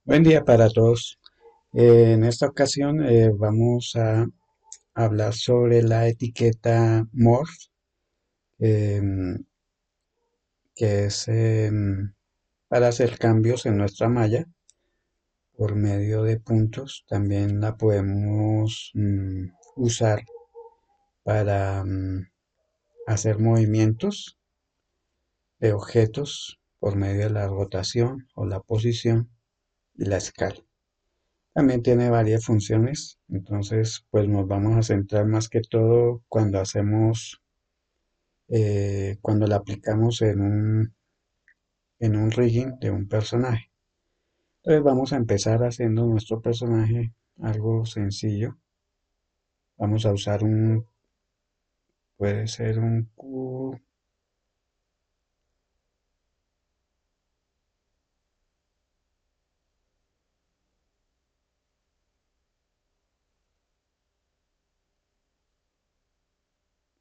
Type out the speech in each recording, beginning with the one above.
Buen día para todos. En esta ocasión vamos a hablar sobre la etiqueta MORPH, em, que es para hacer cambios en nuestra malla por medio de puntos. También la podemos usar para hacer movimientos de objetos por medio de la rotación o la posición y la escala. También tiene varias funciones, entonces pues nos vamos a centrar más que todo cuando cuando la aplicamos en un rigging de un personaje. Entonces vamos a empezar haciendo nuestro personaje algo sencillo. Vamos a usar puede ser un cubo,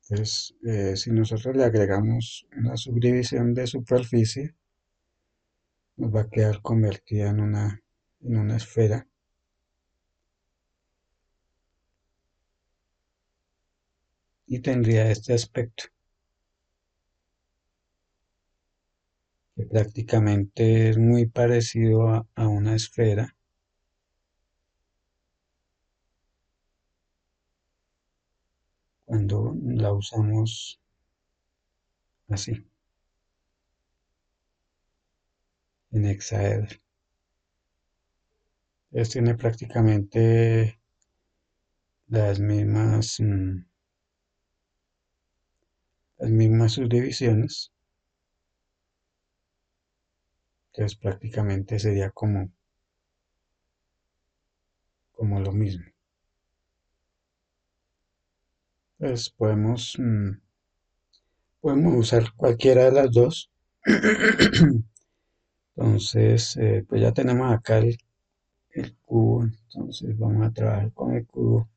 entonces si nosotros le agregamos una subdivisión de superficie, nos va a quedar convertida en una esfera y tendría este aspecto, que prácticamente es muy parecido a una esfera cuando la usamos así, en hexaedro. Entonces tiene prácticamente las mismas subdivisiones, entonces prácticamente sería como lo mismo. Entonces podemos usar cualquiera de las dos. Entonces, pues ya tenemos acá el cubo, entonces vamos a trabajar con el cubo.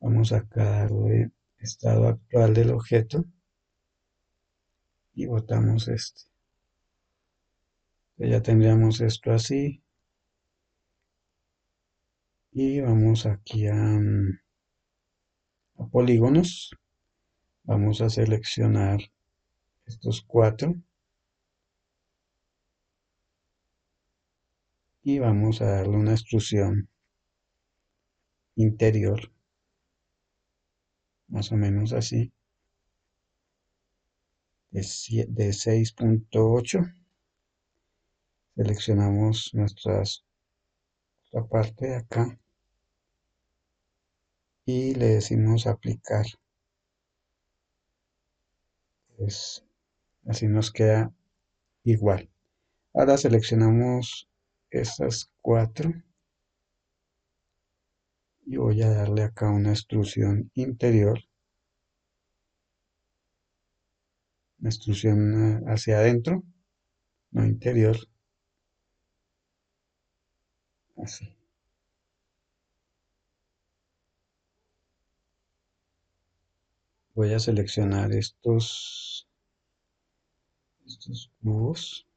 Vamos a darle estado actual del objeto y botamos este. Ya tendríamos esto así y vamos aquí a polígonos. Vamos a seleccionar estos cuatro y vamos a darle una extrusión interior, más o menos así, de 6.8. Seleccionamos la parte de acá y le decimos aplicar. Pues así nos queda igual. Ahora seleccionamos estas cuatro y voy a darle acá una extrusión interior, una extrusión hacia adentro, no interior, así. Voy a seleccionar estos cubos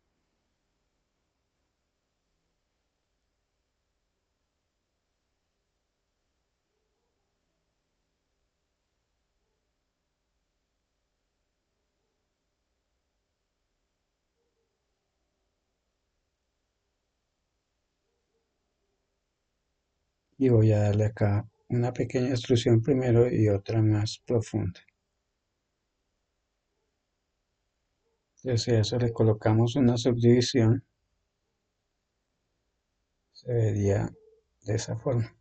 y voy a darle acá una pequeña extrusión primero y otra más profunda. Entonces a eso le colocamos una subdivisión, se vería de esa forma.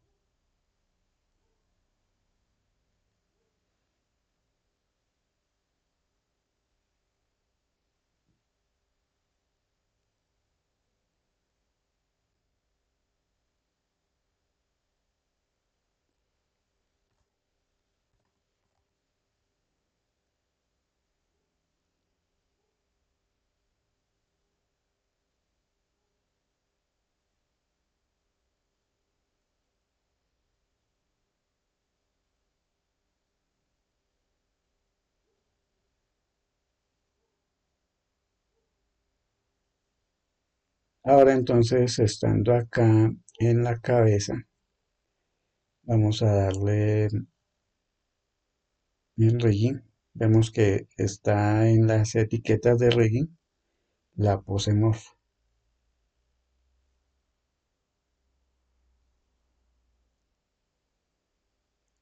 Ahora entonces, estando acá en la cabeza, vamos a darle el rigging. Vemos que está en las etiquetas de rigging la pose morph.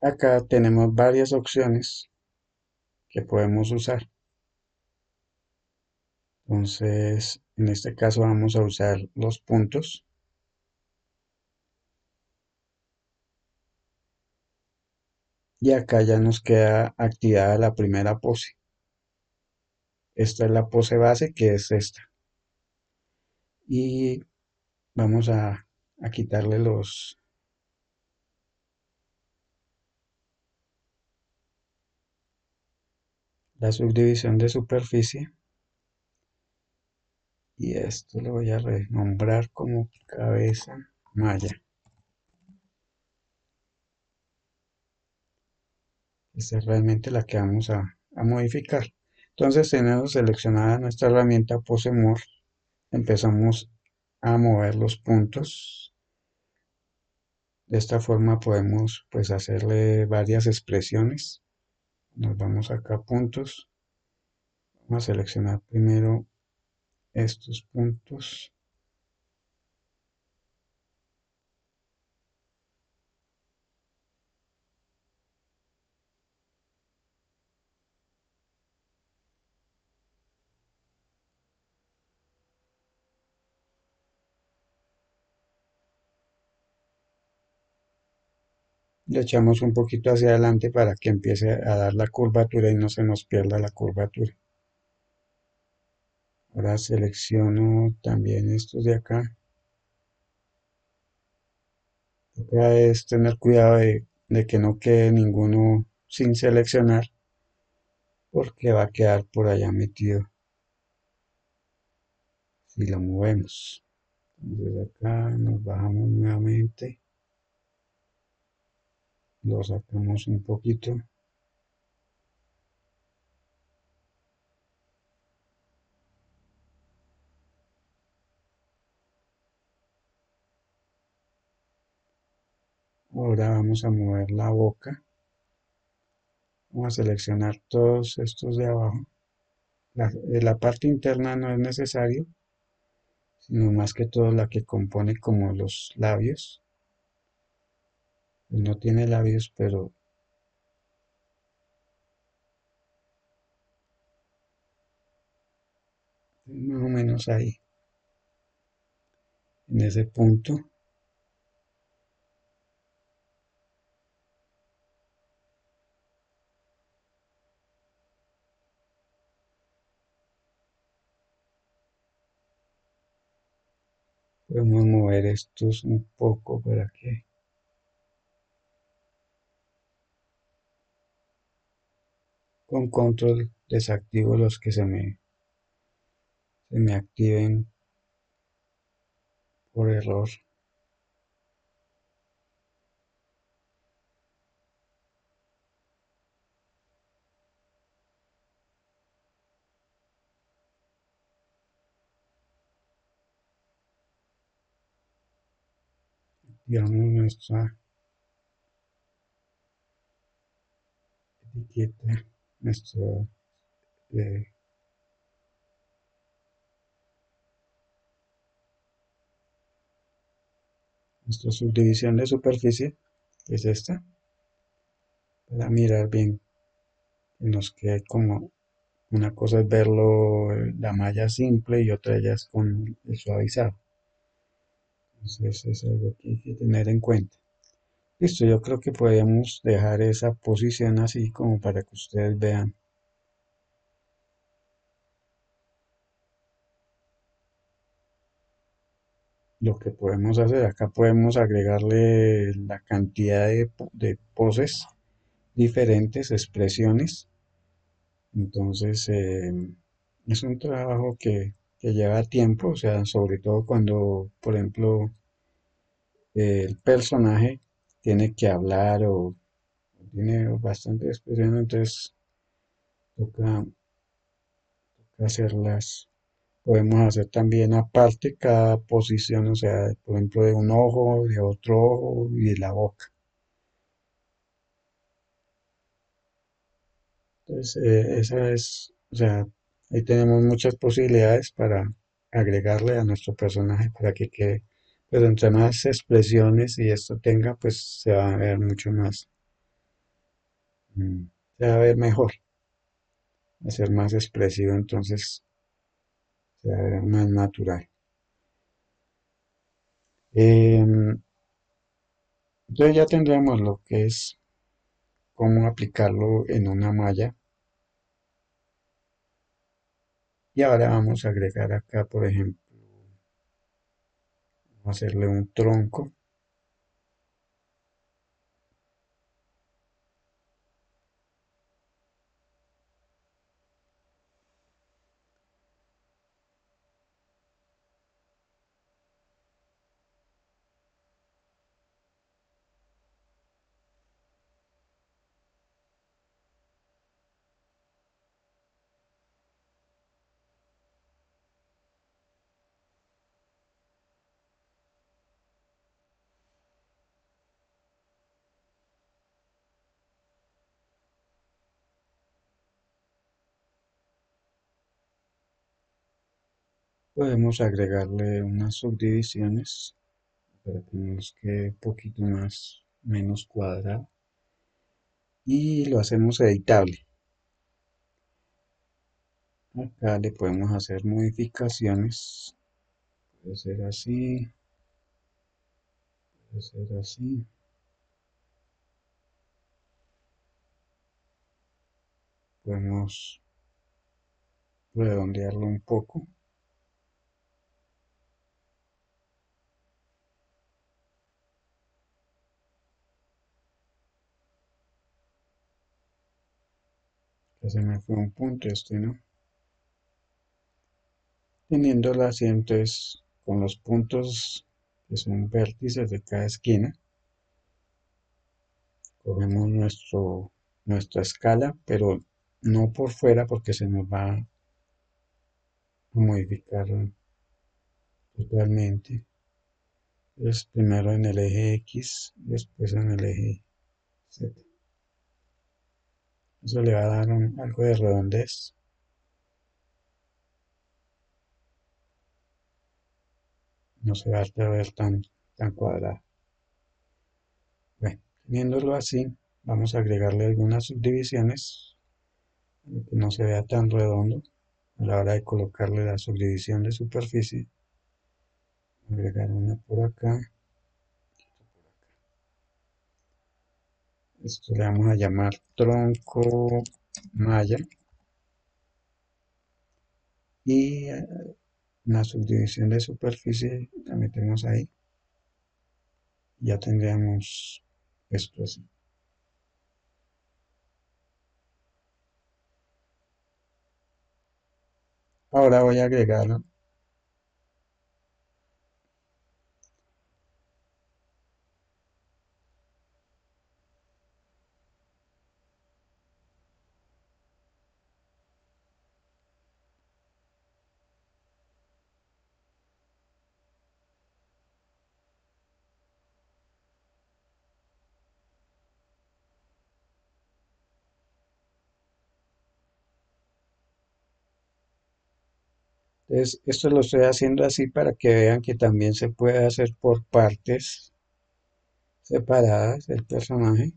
Acá tenemos varias opciones que podemos usar. Entonces, en este caso vamos a usar los puntos. Y acá ya nos queda activada la primera pose. Esta es la pose base, que es esta. Y vamos a quitarle la subdivisión de superficie. Y esto lo voy a renombrar como cabeza malla. Esta es realmente la que vamos a modificar. Entonces tenemos seleccionada nuestra herramienta Pose Morph. Empezamos a mover los puntos. De esta forma podemos pues hacerle varias expresiones. Nos vamos acá a puntos. Vamos a seleccionar primero estos puntos. Le echamos un poquito hacia adelante para que empiece a dar la curvatura y no se nos pierda la curvatura. Ahora selecciono también estos de acá. Toca es tener cuidado de que no quede ninguno sin seleccionar, porque va a quedar por allá metido si lo movemos. Entonces acá nos bajamos nuevamente, lo sacamos un poquito. Ahora vamos a mover la boca. Vamos a seleccionar todos estos de abajo. La parte interna no es necesario, sino más que todo la que compone como los labios. Pues no tiene labios, pero más o menos ahí, en ese punto. Podemos mover estos un poco para que con control desactivo los que se me activen por error. Activamos nuestra etiqueta, nuestro, eh, nuestra subdivisión de superficie, que es esta, para mirar bien que nos quede como una cosa es verlo la malla simple y otra ya es con el suavizado. Entonces es algo que hay que tener en cuenta. Listo, yo creo que podemos dejar esa posición así como para que ustedes vean lo que podemos hacer. Acá podemos agregarle la cantidad de poses diferentes, expresiones. Entonces, es un trabajo que lleva tiempo, o sea, sobre todo cuando, por ejemplo, el personaje tiene que hablar o tiene bastante expresión, entonces toca hacerlas Podemos hacer también aparte cada posición, o sea, por ejemplo, de un ojo, de otro ojo y de la boca. Entonces, esa es, o sea, ahí tenemos muchas posibilidades para agregarle a nuestro personaje para que quede, pero entre más expresiones y esto tenga, pues se va a ver mucho más, mm, se va a ver mejor, va a ser más expresivo, entonces se va a ver más natural. Em, entonces ya tendremos lo que es cómo aplicarlo en una malla. Y ahora vamos a agregar acá, por ejemplo, vamos a hacerle un tronco. Podemos agregarle unas subdivisiones para que nos quede un poquito más, menos cuadrado. Y lo hacemos editable. Acá le podemos hacer modificaciones. Puede ser así, puede ser así. Podemos redondearlo un poco. Ya se me fue un punto, este no. Teniendo el asiento es con los puntos que son vértices de cada esquina. Cogemos nuestra escala, pero no por fuera porque se nos va a modificar totalmente. Es primero en el eje X, después en el eje Z. Eso le va a dar algo de redondez. No se va a ver tan cuadrado. Bueno, teniéndolo así, vamos a agregarle algunas subdivisiones para que no se vea tan redondo. A la hora de colocarle la subdivisión de superficie, agregar una por acá. Esto le vamos a llamar tronco malla y una subdivisión de superficie la metemos ahí. Ya tendríamos esto así. Ahora voy a agregar, entonces esto lo estoy haciendo así para que vean que también se puede hacer por partes separadas el personaje.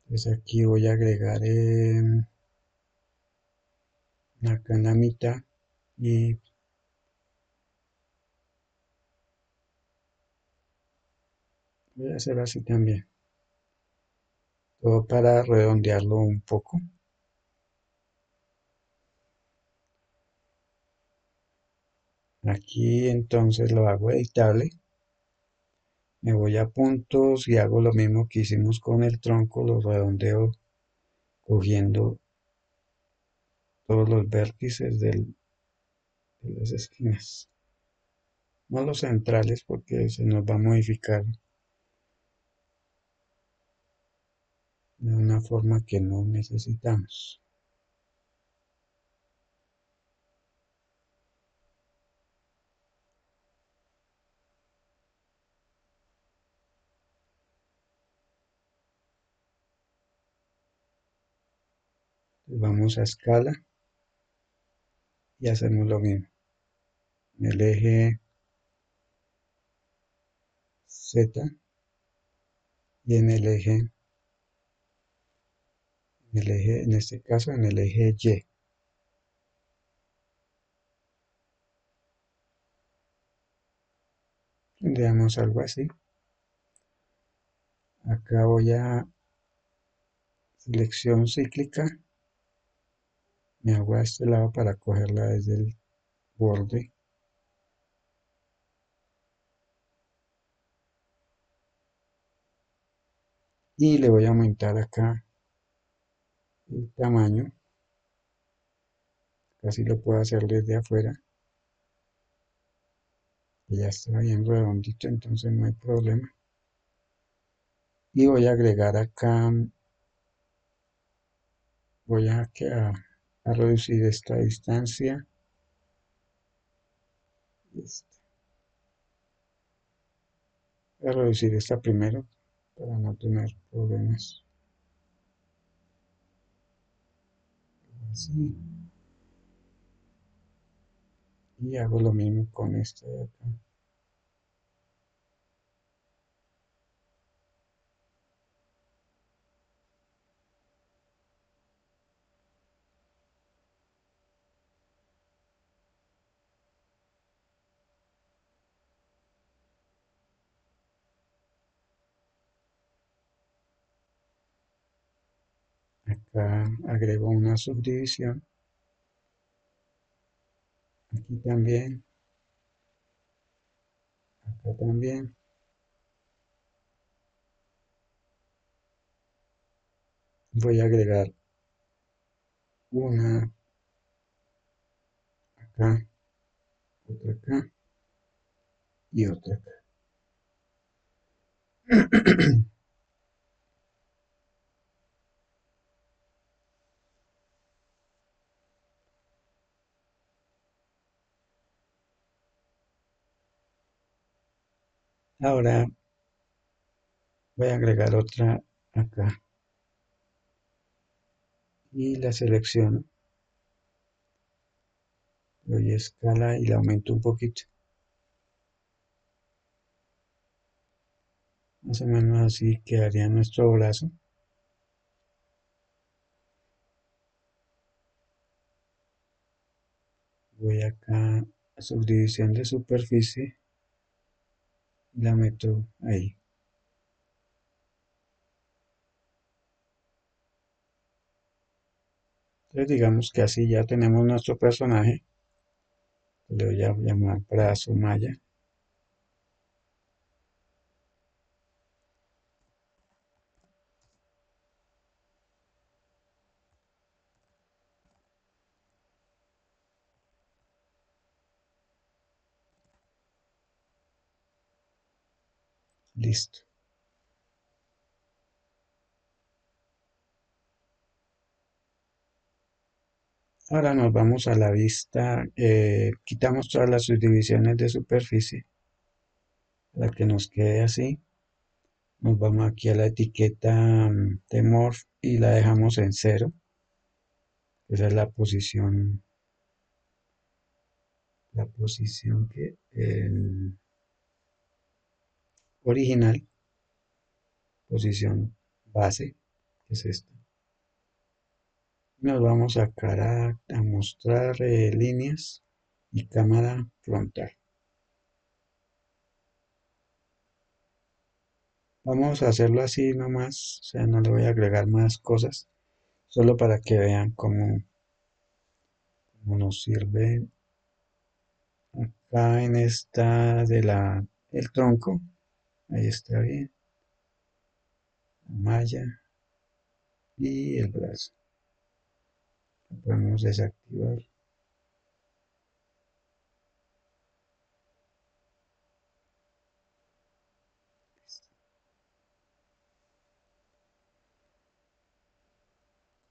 Entonces aquí voy a agregar acá en la mitad y voy a hacer así también. Todo para redondearlo un poco. Aquí entonces lo hago editable. Me voy a puntos y hago lo mismo que hicimos con el tronco, lo redondeo cogiendo todos los vértices de las esquinas. no los centrales porque se nos va a modificar de una forma que no necesitamos. Entonces vamos a escala y hacemos lo mismo. En el eje Z y en este caso, en el eje Y. Tendríamos algo así. Acá voy a selección cíclica. Me hago a este lado para cogerla desde el borde. Y le voy a aumentar acá el tamaño. Casi lo puedo hacer desde afuera. Ya está bien redondito, entonces no hay problema. Y voy a agregar acá, voy a reducir esta distancia. Voy a reducir esta primero para no tener problemas. Así. Y hago lo mismo con esta de acá. Acá agrego una subdivisión. Aquí también. Acá también. Voy a agregar una acá, otra acá y otra acá. Ahora voy a agregar otra acá y la selecciono. Doy escala y la aumento un poquito. Más o menos así quedaría nuestro brazo. Voy acá a subdivisión de superficie y la meto ahí. Entonces digamos que así ya tenemos nuestro personaje. Le voy a llamar brazo maya. Listo. Ahora nos vamos a la vista, quitamos todas las subdivisiones de superficie, para que nos quede así. Nos vamos aquí a la etiqueta de Morph y la dejamos en 0. Esa es la posición que original, posición base, que es esta. Nos vamos a mostrar líneas y cámara frontal. Vamos a hacerlo así nomás, o sea, no le voy a agregar más cosas, solo para que vean cómo nos sirve acá en esta el tronco. Ahí está bien, la malla y el brazo. Lo podemos desactivar.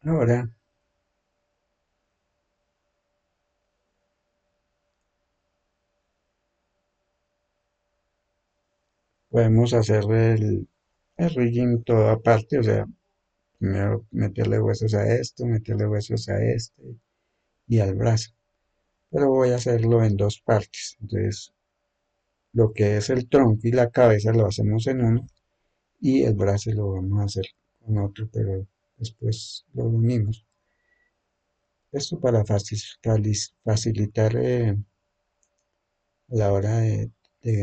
Ahora podemos hacer el rigging todo aparte, o sea, primero meterle huesos a esto, meterle huesos a este y al brazo. Pero voy a hacerlo en dos partes. Entonces, lo que es el tronco y la cabeza lo hacemos en uno y el brazo lo vamos a hacer con otro, pero después lo unimos. Esto para facilitar a la hora de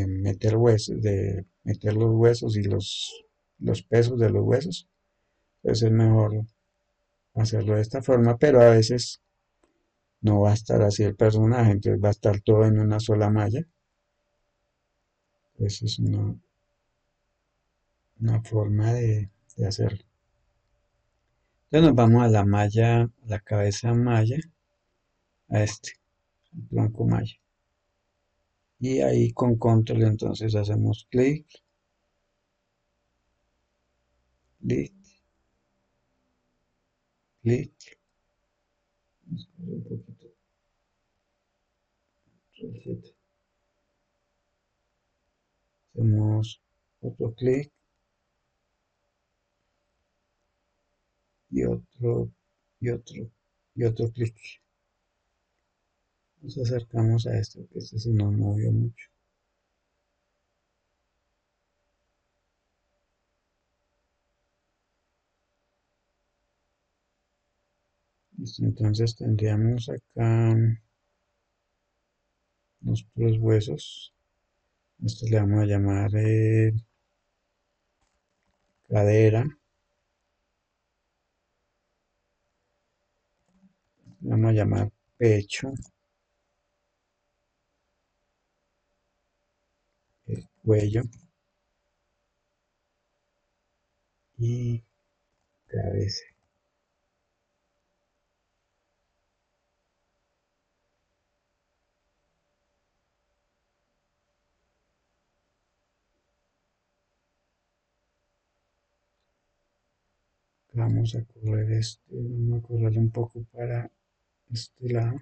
meter huesos, de meter los huesos y los pesos de los huesos. Entonces es mejor hacerlo de esta forma, pero a veces no va a estar así el personaje, entonces va a estar todo en una sola malla. Esa es una forma de hacerlo. Entonces nos vamos a la malla, a la cabeza malla, a este, el tronco malla. Y ahí con control entonces hacemos clic, clic, clic. Vamos a un poquito, reset. Hacemos otro clic y otro, y otro, y otro clic. Nos acercamos a esto, que este se nos movió mucho. Listo, entonces tendríamos acá nuestros huesos. Esto le vamos a llamar cadera. Le vamos a llamar pecho, cuello y cabeza. Vamos a correr vamos a correr un poco para este lado.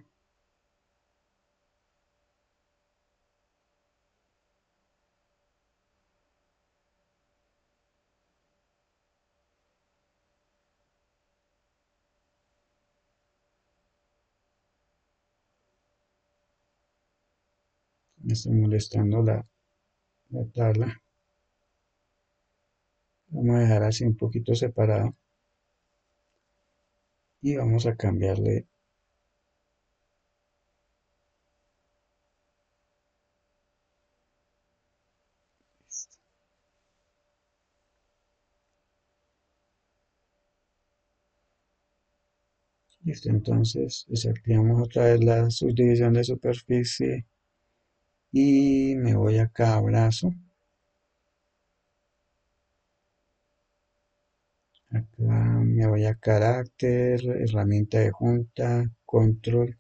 Me está molestando la tabla. Vamos a dejar así un poquito separado y vamos a cambiarle. Listo, entonces desactivamos otra vez la subdivisión de superficie y me voy acá a brazo. Acá me voy a carácter, herramienta de junta, control.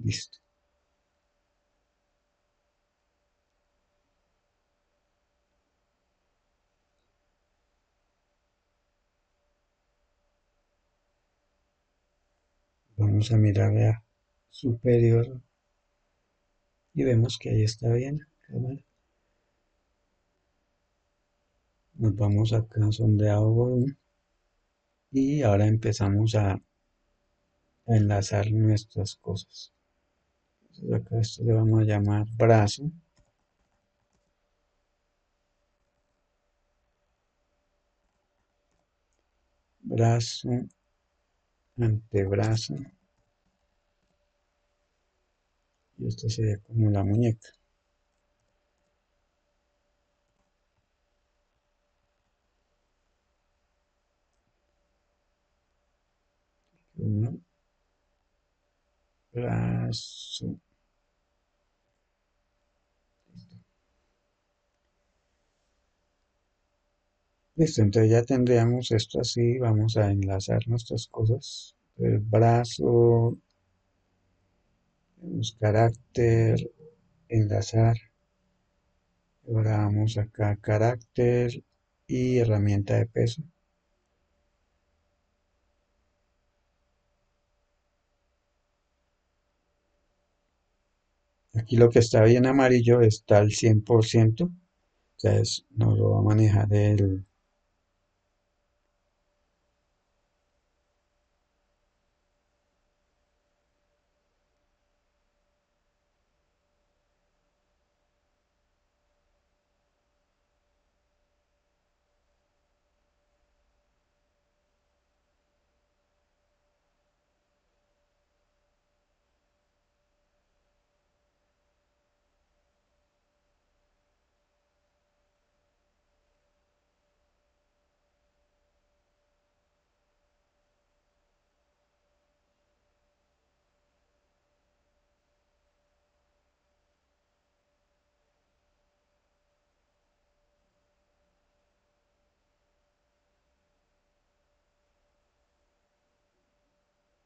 Listo. Vamos a mirar a superior y vemos que ahí está bien. Cámara. Nos vamos acá a sondeado volumen y ahora empezamos a enlazar nuestras cosas. Entonces acá esto le vamos a llamar brazo, brazo, antebrazo y esto sería como la muñeca. Uno, brazo. Listo, entonces ya tendríamos esto así. Vamos a enlazar nuestras cosas. El brazo, tenemos carácter, enlazar. Ahora vamos acá, carácter, y herramienta de peso. Aquí lo que está bien amarillo está al 100%, o sea, no lo va a manejar el...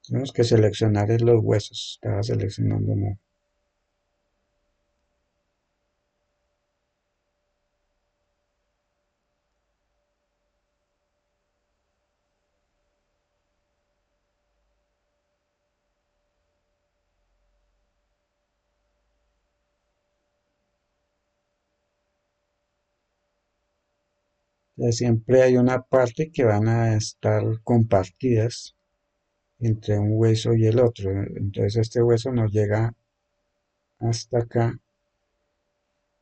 Tenemos que seleccionar los huesos. Estaba seleccionando no. Siempre hay una parte que van a estar compartidas entre un hueso y el otro. Entonces este hueso nos llega hasta acá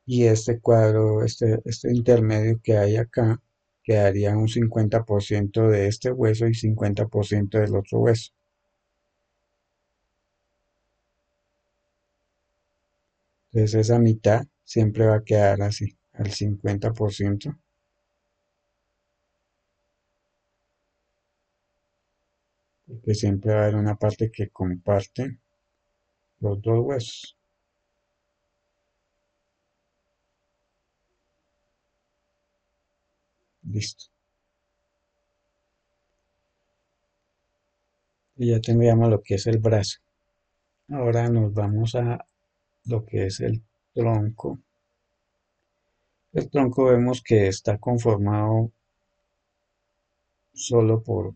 y este cuadro, este intermedio que hay acá, quedaría un 50% de este hueso y 50% del otro hueso. Entonces esa mitad siempre va a quedar así, al 50%, porque siempre va a haber una parte que comparte los dos huesos. Listo. Y ya tendríamos lo que es el brazo. Ahora nos vamos a lo que es el tronco. El tronco vemos que está conformado solo por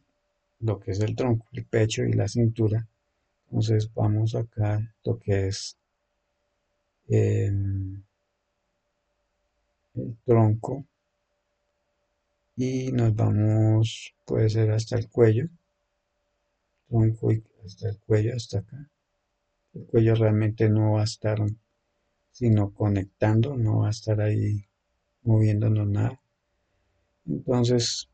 lo que es el tronco, el pecho y la cintura. Entonces vamos acá lo que es el tronco y nos vamos, puede ser hasta el cuello, tronco y hasta el cuello, hasta acá. El cuello realmente no va a estar sino conectando, no va a estar ahí moviéndonos nada. Entonces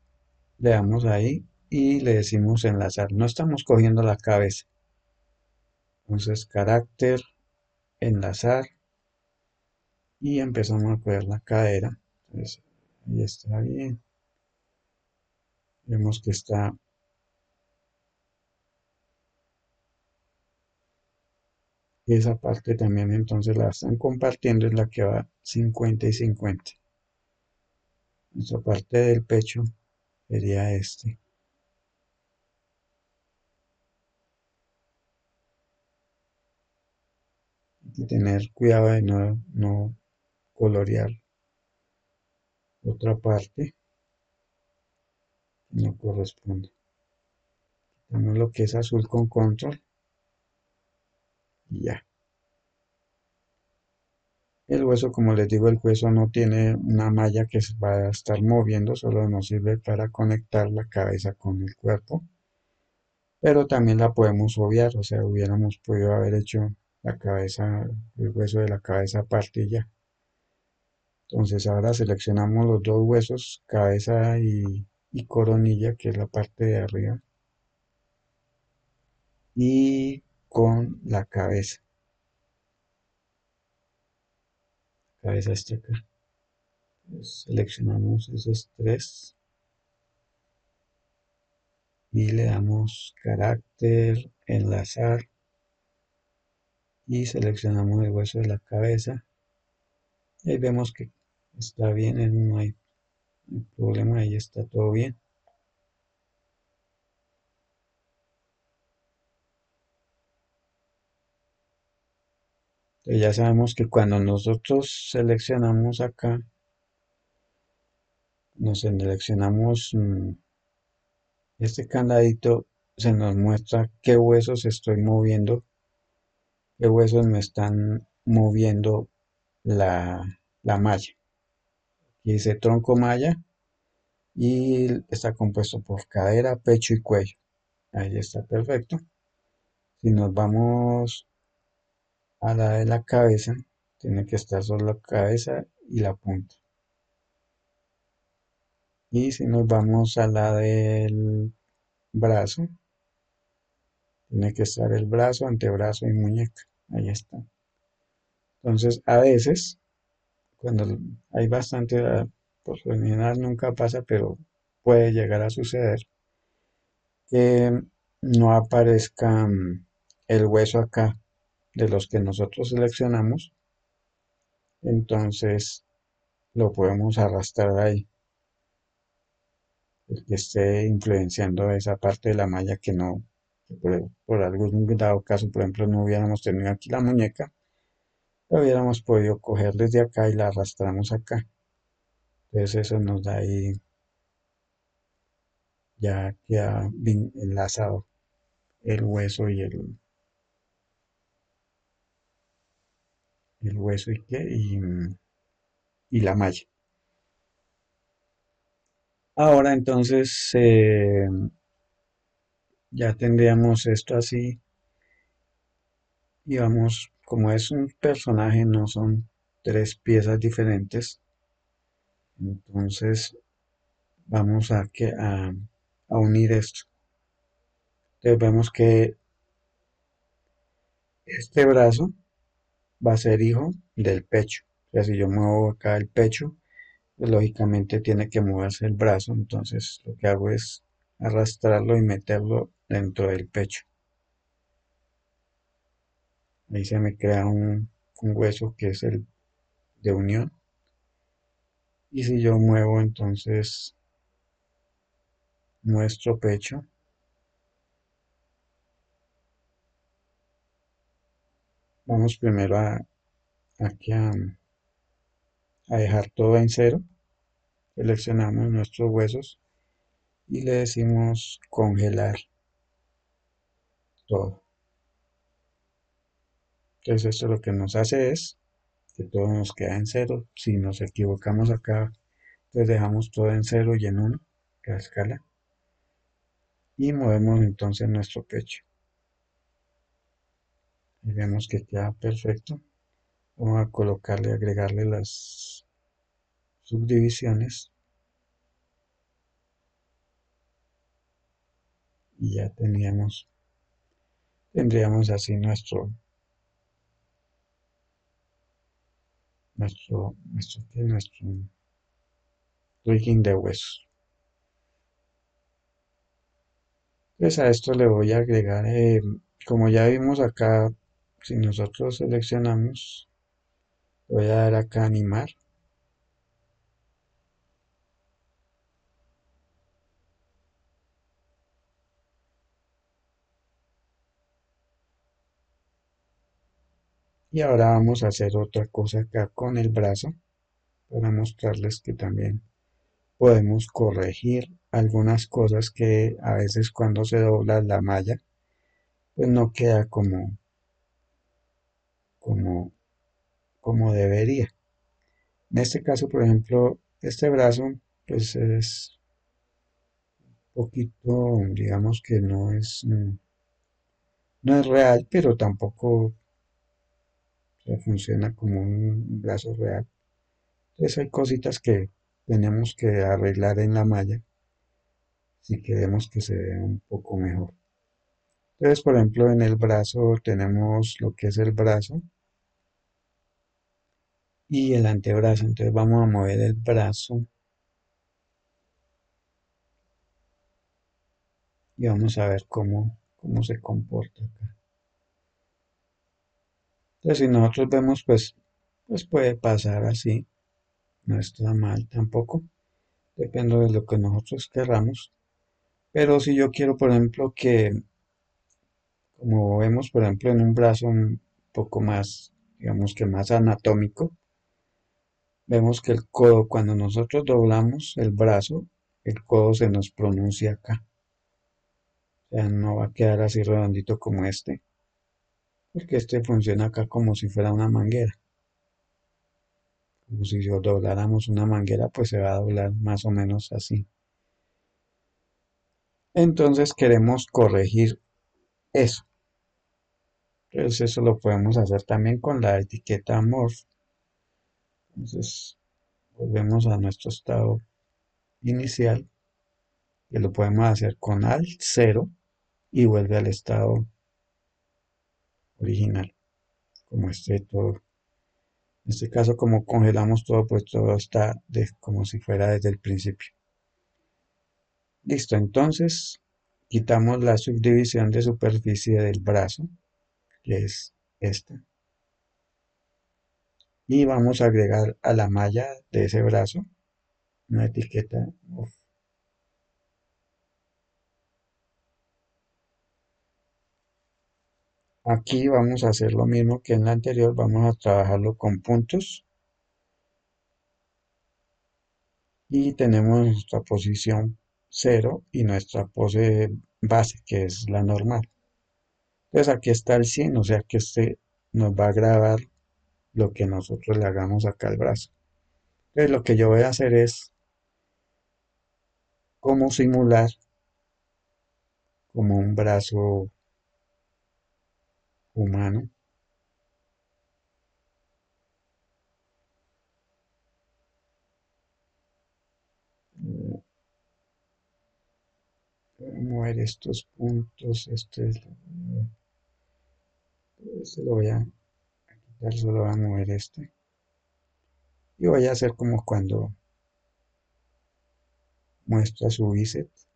le damos ahí y le decimos enlazar. No estamos cogiendo la cabeza. Entonces carácter, enlazar y empezamos a coger la cadera. Entonces ahí está bien. Vemos que está esa parte también, entonces la están compartiendo, es la que va 50 y 50. Esa parte del pecho sería este. Hay que tener cuidado de no colorear otra parte que no corresponde. Tenemos lo que es azul con control y ya. El hueso, como les digo, el hueso no tiene una malla que se va a estar moviendo, solo nos sirve para conectar la cabeza con el cuerpo, pero también la podemos obviar, o sea, hubiéramos podido haber hecho la cabeza, el hueso de la cabeza aparte y ya. Entonces ahora seleccionamos los dos huesos, cabeza y coronilla, que es la parte de arriba, y con la cabeza está acá. Entonces, seleccionamos esos tres y le damos carácter, enlazar y seleccionamos el hueso de la cabeza. Y ahí vemos que está bien, no hay problema, ahí está todo bien. Entonces ya sabemos que cuando nosotros seleccionamos acá nos seleccionamos este candadito, se nos muestra qué huesos estoy moviendo, qué huesos me están moviendo la, la malla. Aquí dice tronco malla y está compuesto por cadera, pecho y cuello. Ahí está perfecto. Si nos vamos a la de la cabeza, tiene que estar solo la cabeza y la punta. Y si nos vamos a la del brazo, tiene que estar el brazo, antebrazo y muñeca. Ahí está. Entonces, a veces, cuando hay bastante, por lo general nunca pasa, pero puede llegar a suceder que no aparezca el hueso acá de los que nosotros seleccionamos. Entonces, lo podemos arrastrar ahí, el que esté influenciando esa parte de la malla que no, que por algún dado caso, por ejemplo, no hubiéramos tenido aquí la muñeca, la hubiéramos podido coger desde acá y la arrastramos acá. Entonces eso nos da ahí, ya queda bien enlazado el hueso y el hueso y la malla. Ahora entonces ya tendríamos esto así y vamos, como es un personaje, no son tres piezas diferentes, entonces vamos a unir esto. Entonces vemos que este brazo va a ser hijo del pecho. O sea, si yo muevo acá el pecho, pues lógicamente tiene que moverse el brazo. Entonces lo que hago es arrastrarlo y meterlo dentro del pecho. Ahí se me crea un hueso que es el de unión. Y si yo muevo entonces nuestro pecho, vamos primero aquí a dejar todo en cero. Seleccionamos nuestros huesos y le decimos congelar todo. Entonces esto lo que nos hace es que todo nos queda en cero. Si nos equivocamos acá, pues dejamos todo en cero y en uno, la escala, y movemos entonces nuestro pecho. Y vemos que queda perfecto. Vamos a colocarle, agregarle las subdivisiones y ya tendríamos así nuestro rigging de huesos. Pues a esto le voy a agregar, como ya vimos acá, si nosotros seleccionamos, voy a dar acá animar y ahora vamos a hacer otra cosa acá con el brazo para mostrarles que también podemos corregir algunas cosas que a veces cuando se dobla la malla pues no queda como, como debería. En este caso, por ejemplo, este brazo pues es poquito, digamos que no es real, pero tampoco funciona como un brazo real. Entonces hay cositas que tenemos que arreglar en la malla si queremos que se vea un poco mejor. Entonces, por ejemplo, en el brazo tenemos lo que es el brazo y el antebrazo. Entonces vamos a mover el brazo y vamos a ver cómo se comporta acá. Entonces, si nosotros vemos, pues puede pasar así. No está mal tampoco. Depende de lo que nosotros querramos. Pero si yo quiero, por ejemplo, que como vemos, por ejemplo, en un brazo un poco más, digamos que más anatómico, vemos que el codo, cuando nosotros doblamos el brazo, el codo se nos pronuncia acá. O sea, no va a quedar así redondito como este, porque este funciona acá como si fuera una manguera. Como si yo dobláramos una manguera, pues se va a doblar más o menos así. Entonces queremos corregir eso. Entonces eso lo podemos hacer también con la etiqueta morph. Entonces volvemos a nuestro estado inicial, que lo podemos hacer con alt 0 y vuelve al estado original, como esté todo. En este caso, como congelamos todo, pues todo está como si fuera desde el principio. Listo, entonces quitamos la subdivisión de superficie del brazo, que es esta, y vamos a agregar a la malla de ese brazo una etiqueta off. Aquí vamos a hacer lo mismo que en la anterior, vamos a trabajarlo con puntos y tenemos nuestra posición 0 y nuestra pose base, que es la normal. Entonces aquí está el 100, o sea que este nos va a grabar lo que nosotros le hagamos acá al brazo. Entonces lo que yo voy a hacer es como simular como un brazo humano. Voy a mover estos puntos, este lo voy a quitar, solo voy a mover este. Y voy a hacer como cuando muestra su bíceps.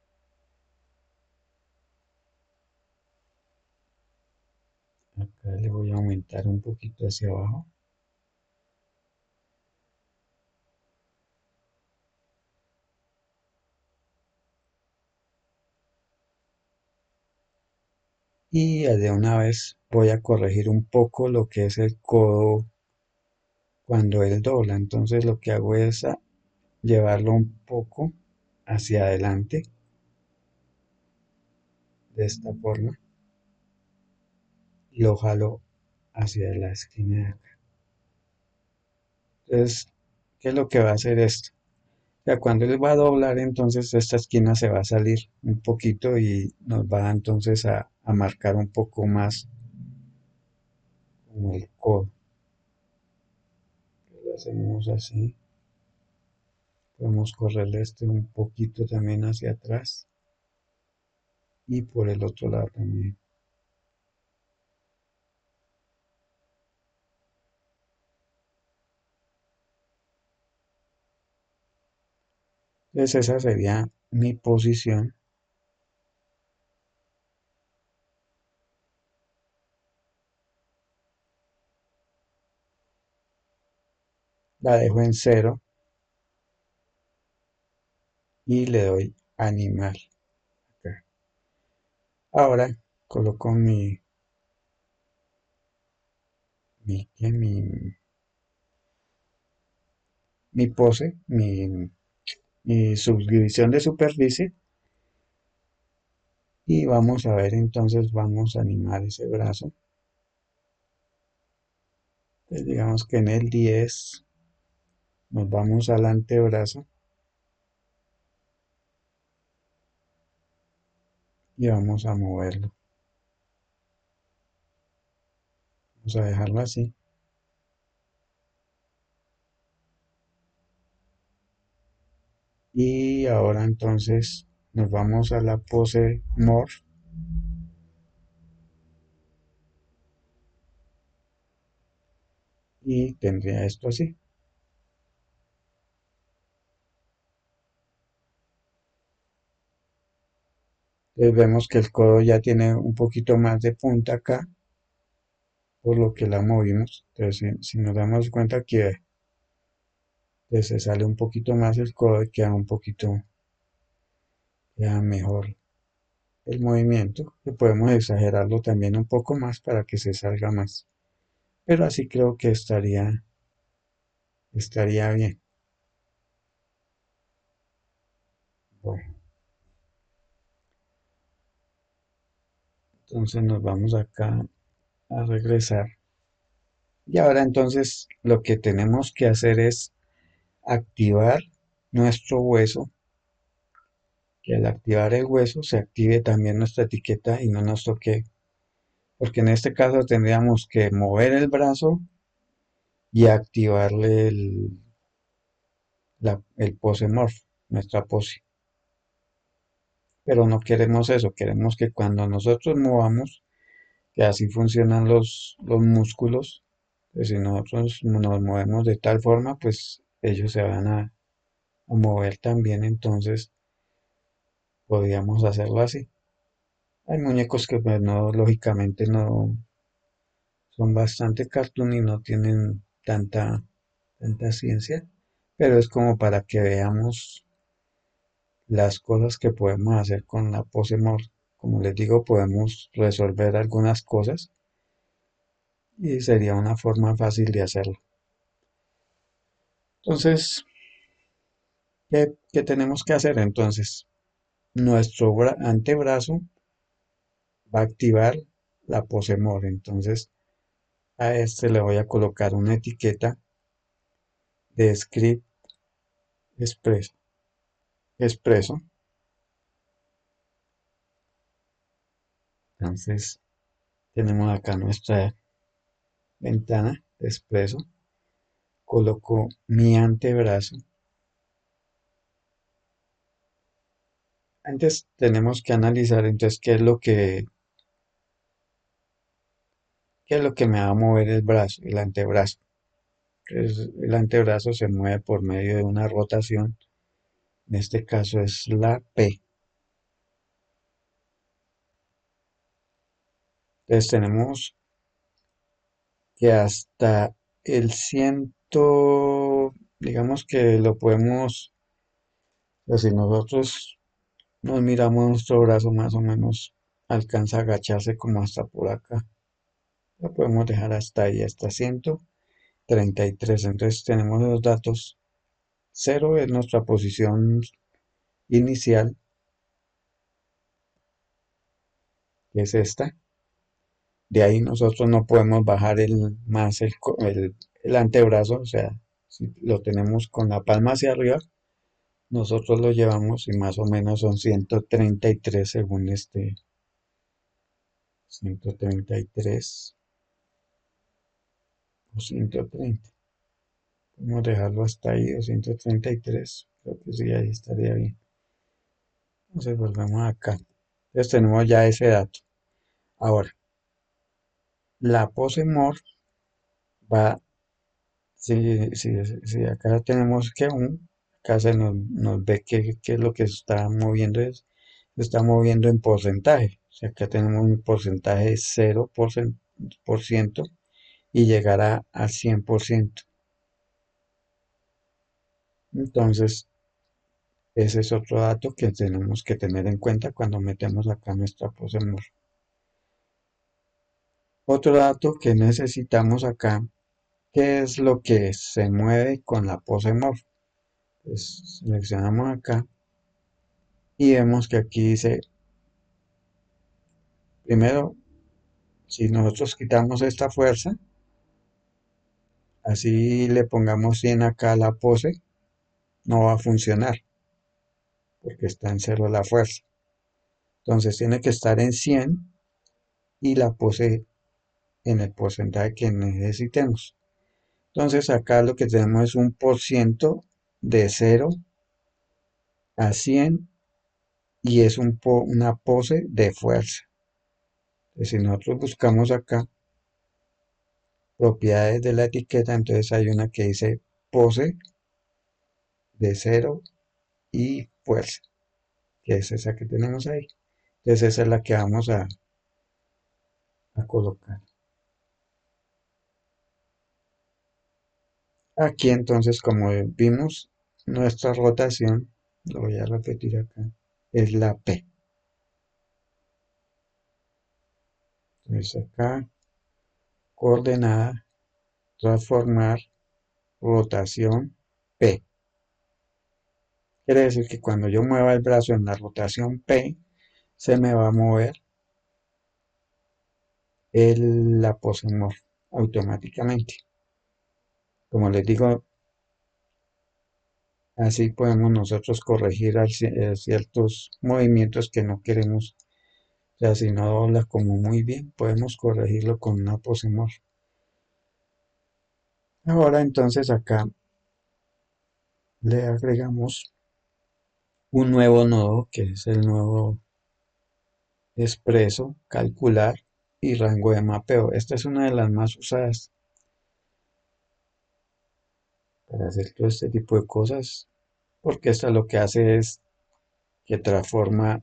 Acá le voy a aumentar un poquito hacia abajo. Y de una vez voy a corregir un poco lo que es el codo cuando él dobla. Entonces lo que hago es llevarlo un poco hacia adelante de esta forma y lo jalo hacia la esquina de acá. Entonces, ¿qué es lo que va a hacer esto? O sea, cuando él va a doblar, entonces esta esquina se va a salir un poquito y nos va entonces a marcar un poco más como el codo. Lo hacemos así. Podemos correrle este un poquito también hacia atrás y por el otro lado también. Entonces esa sería mi posición. La dejo en cero y le doy animal acá. Ahora coloco mi pose, mi subdivisión de superficie y vamos a ver entonces, vamos a animar ese brazo. Entonces, digamos que en el 10 nos vamos al antebrazo y vamos a moverlo. Vamos a dejarlo así. Y ahora entonces nos vamos a la pose morph y tendría esto así. Entonces vemos que el codo ya tiene un poquito más de punta acá, por lo que la movimos. Entonces si nos damos cuenta que se sale un poquito más el codo y queda un poquito, queda mejor el movimiento, que podemos exagerarlo también un poco más para que se salga más. Pero así creo que estaría bien. Bueno, entonces nos vamos acá a regresar. Y ahora entonces lo que tenemos que hacer es activar nuestro hueso, que al activar el hueso se active también nuestra etiqueta y no nos toque, porque en este caso tendríamos que mover el brazo y activarle el pose morph, nuestra pose. Pero no queremos eso, queremos que cuando nosotros movamos, que así funcionan los músculos, que si nosotros nos movemos de tal forma, pues ellos se van a mover también, entonces podríamos hacerlo así. Hay muñecos que pues no, lógicamente no son bastante cartoon y no tienen tanta ciencia, pero es como para que veamos las cosas que podemos hacer con la pose morph. Como les digo, podemos resolver algunas cosas y sería una forma fácil de hacerlo. Entonces, ¿qué tenemos que hacer? Entonces, nuestro antebrazo va a activar la pose morph. Entonces, a este le voy a colocar una etiqueta de script expreso. Entonces, tenemos acá nuestra ventana de expreso. Coloco mi antebrazo. Antes tenemos que analizar entonces qué es lo que me va a mover el brazo, el antebrazo. Entonces, el antebrazo se mueve por medio de una rotación. En este caso es la P. Entonces tenemos que hasta el ciento, digamos que lo podemos, pues si nosotros nos miramos nuestro brazo más o menos alcanza a agacharse como hasta por acá. Lo podemos dejar hasta ahí, hasta 133. Entonces tenemos los datos. Cero es nuestra posición inicial, que es esta. De ahí nosotros no podemos bajar el antebrazo, o sea, si lo tenemos con la palma hacia arriba, nosotros lo llevamos y más o menos son 133 según 133 o 130. Podemos dejarlo hasta ahí o 133. Creo que sí, ahí estaría bien. Entonces volvemos acá. Entonces tenemos ya ese dato. Ahora, la pose morph va, si acá tenemos que acá nos ve qué es lo que se está moviendo, se está moviendo en porcentaje. O sea, acá tenemos un porcentaje de 0% y llegará al 100%. Entonces, ese es otro dato que tenemos que tener en cuenta cuando metemos acá nuestra pose morph. Otro dato que necesitamos acá, ¿qué es lo que se mueve con la pose morph? Pues seleccionamos acá y vemos que aquí dice, primero, si nosotros quitamos esta fuerza, así le pongamos 100 acá a la pose, no va a funcionar porque está en cero la fuerza. Entonces tiene que estar en 100 y la pose en el porcentaje que necesitemos. Entonces acá lo que tenemos es un por ciento de 0 a 100 y es una pose de fuerza. Entonces, si nosotros buscamos acá propiedades de la etiqueta, entonces hay una que dice pose de 0 y fuerza, que es esa que tenemos ahí. Entonces esa es la que vamos a colocar. Aquí entonces, como vimos, nuestra rotación, lo voy a repetir acá, es la P. Entonces acá, coordenada, transformar, rotación P. Quiere decir que cuando yo mueva el brazo en la rotación P, se me va a mover la pose morph automáticamente. Como les digo, así podemos nosotros corregir ciertos movimientos que no queremos. O sea, si no dobla como muy bien, podemos corregirlo con una pose morph. Ahora entonces acá le agregamos un nuevo nodo que es el nuevo expreso, calcular y rango de mapeo. Esta es una de las más usadas para hacer todo este tipo de cosas, porque esta lo que hace es que transforma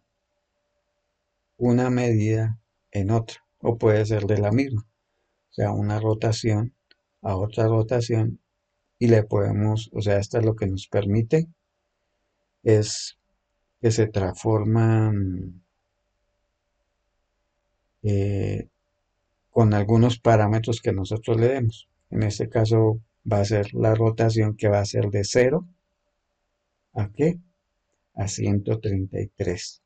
una medida en otra, o puede ser de la misma, o sea, una rotación a otra rotación, y le podemos, o sea, esta es lo que nos permite, es que se transforman eh, con algunos parámetros que nosotros le demos. En este caso va a ser la rotación que va a ser de 0 a qué? A 133.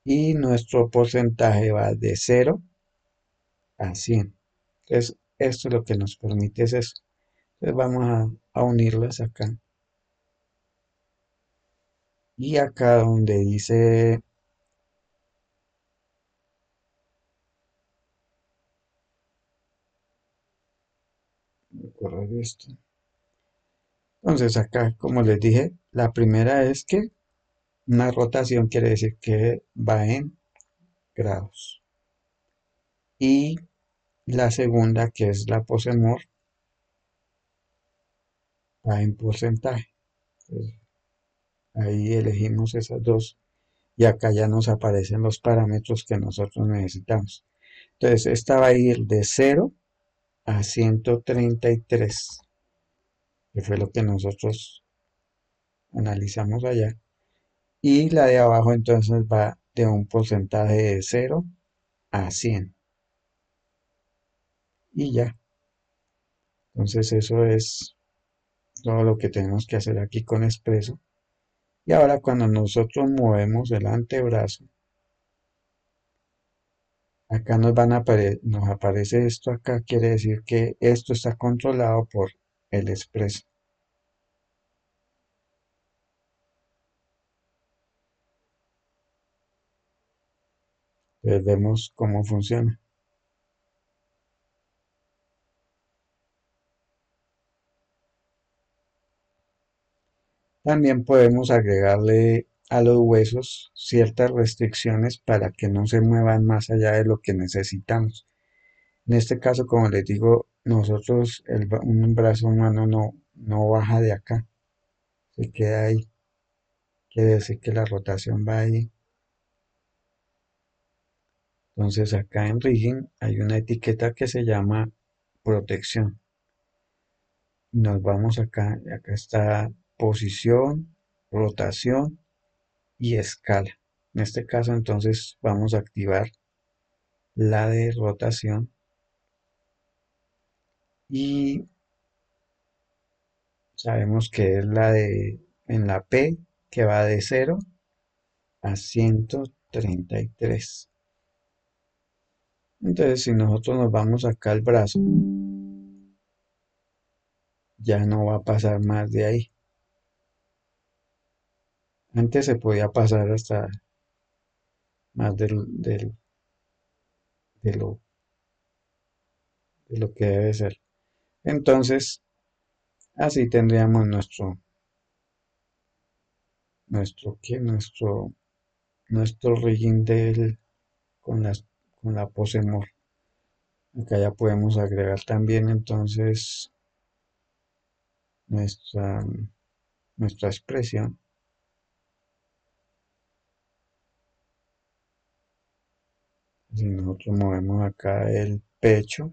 Y nuestro porcentaje va de 0 a 100. Entonces, esto lo que nos permite es eso. Entonces vamos a unirlas acá. Y acá donde dice correr esto. Entonces acá, como les dije, la primera es que una rotación quiere decir que va en grados. Y la segunda, que es la posemor, va en porcentaje. Entonces, ahí elegimos esas dos y acá ya nos aparecen los parámetros que nosotros necesitamos. Entonces, esta va a ir de 0 a 133, que fue lo que nosotros analizamos allá. Y la de abajo entonces va de un porcentaje de 0 a 100. Y ya. Entonces eso es todo lo que tenemos que hacer aquí con Expreso. Y ahora cuando nosotros movemos el antebrazo, acá nos aparece esto acá, quiere decir que esto está controlado por el Expreso. Entonces vemos cómo funciona. También podemos agregarle a los huesos ciertas restricciones para que no se muevan más allá de lo que necesitamos. En este caso, como les digo, nosotros un brazo humano no baja de acá, se queda ahí. Quiere decir que la rotación va ahí. Entonces acá en Rigging hay una etiqueta que se llama protección. Nos vamos acá, y acá está posición, rotación y escala. En este caso entonces vamos a activar la de rotación y sabemos que es la de en la P que va de 0 a 133. Entonces si nosotros nos vamos acá al brazo, ya no va a pasar más de ahí. Antes se podía pasar hasta más de lo, de lo que debe ser. Entonces, así tendríamos ¿qué? Nuestro rigging con la pose more. Acá ya podemos agregar también entonces nuestra, nuestra expresión. Si nosotros movemos acá el pecho,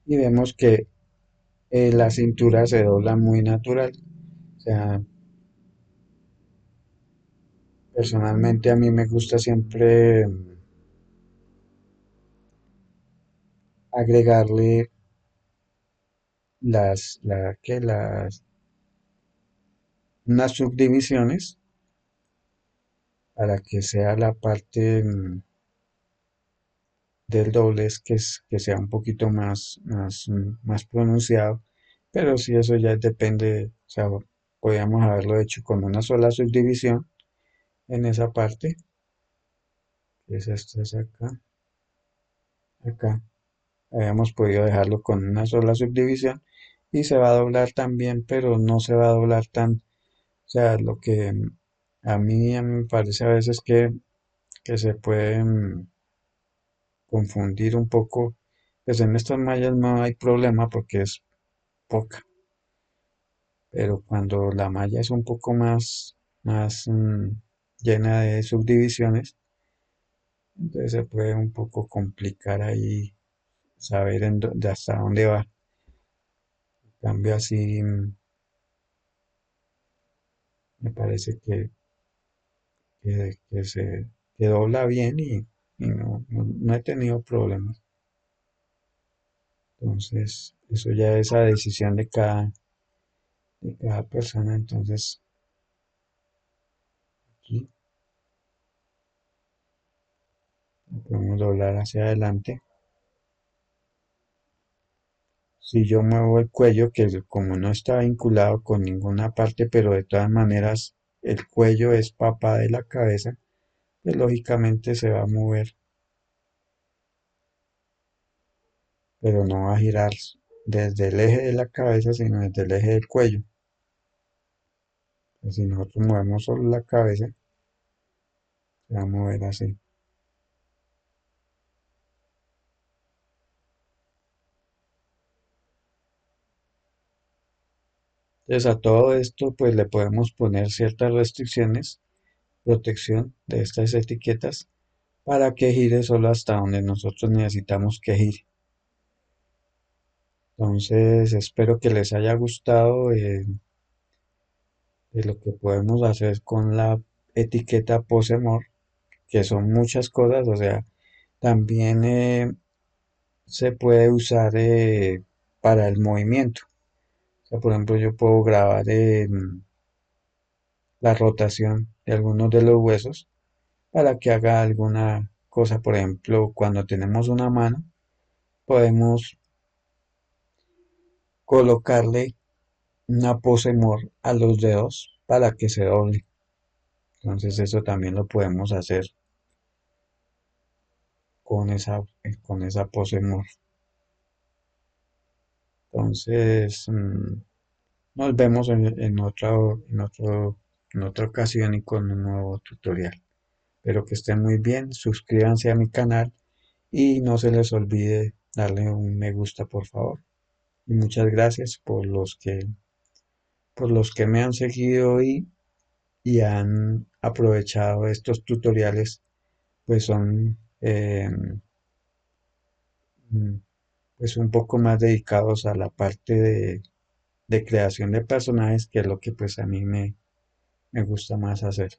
y vemos que la cintura se dobla muy natural. O sea, Personalmente a mí me gusta siempre agregarle unas subdivisiones para que sea la parte del doblez que sea un poquito más pronunciado, pero si eso ya depende, o sea, podríamos haberlo hecho con una sola subdivisión en esa parte, que es esta es acá, habíamos podido dejarlo con una sola subdivisión y se va a doblar también, pero no se va a doblar tan, o sea, lo que a mí me parece a veces que se puede confundir un poco, pues en estas mallas no hay problema porque es poca, pero cuando la malla es un poco más llena de subdivisiones, entonces se puede un poco complicar ahí saber de hasta dónde va. En cambio así me parece que dobla bien y no he tenido problemas. Entonces, eso ya es a decisión de cada persona. Entonces, aquí lo podemos doblar hacia adelante. Si yo muevo el cuello, que como no está vinculado con ninguna parte, pero de todas maneras el cuello es papa de la cabeza, pues lógicamente se va a mover, pero no va a girar desde el eje de la cabeza, sino desde el eje del cuello. Pues si nosotros movemos solo la cabeza, se va a mover así. Entonces a todo esto pues le podemos poner ciertas restricciones, protección de estas etiquetas para que gire solo hasta donde nosotros necesitamos que gire. Entonces espero que les haya gustado de lo que podemos hacer con la etiqueta Posemor, que son muchas cosas, o sea, también se puede usar para el movimiento. O sea, por ejemplo, yo puedo grabar la rotación de algunos de los huesos para que haga alguna cosa. Por ejemplo, cuando tenemos una mano, podemos colocarle una pose more a los dedos para que se doble. Entonces eso también lo podemos hacer con esa pose more. Entonces, nos vemos en otra ocasión y con un nuevo tutorial. Espero que estén muy bien, suscríbanse a mi canal y no se les olvide darle un me gusta, por favor. Y muchas gracias por los que me han seguido y han aprovechado estos tutoriales, pues son mm, pues un poco más dedicados a la parte de creación de personajes, que es lo que pues a mí me gusta más hacer.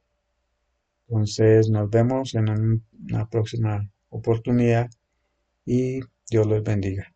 Entonces nos vemos en una próxima oportunidad y Dios los bendiga.